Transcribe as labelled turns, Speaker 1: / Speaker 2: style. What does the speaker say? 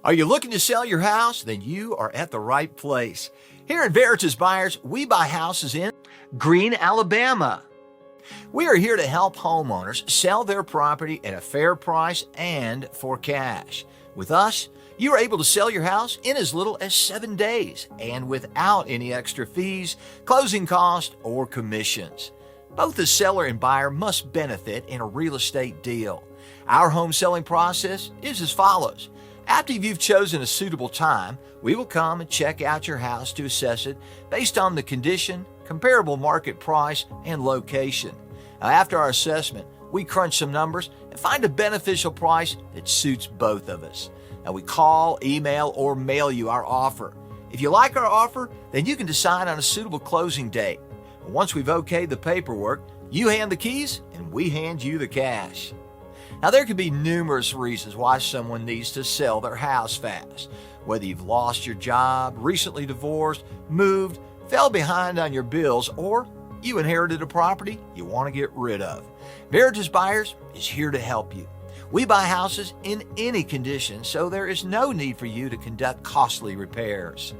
Speaker 1: Are you looking to sell your house? Then you are at the right place. Here at Veritas Buyers, we buy houses in Greene, Alabama. We are here to help homeowners sell their property at a fair price and for cash. With us, you are able to sell your house in as little as 7 days and without any extra fees, closing costs, or commissions. Both the seller and buyer must benefit in a real estate deal. Our home selling process is as follows. After you've chosen a suitable time, we will come and check out your house to assess it based on the condition, comparable market price, and location. Now, after our assessment, we crunch some numbers and find a beneficial price that suits both of us. Now, we call, email, or mail you our offer. If you like our offer, then you can decide on a suitable closing date. Once we've okayed the paperwork, you hand the keys and we hand you the cash. Now, there could be numerous reasons why someone needs to sell their house fast. Whether you've lost your job, recently divorced, moved, fell behind on your bills, or you inherited a property you want to get rid of. Veritas Buyers is here to help you. We buy houses in any condition, so there is no need for you to conduct costly repairs.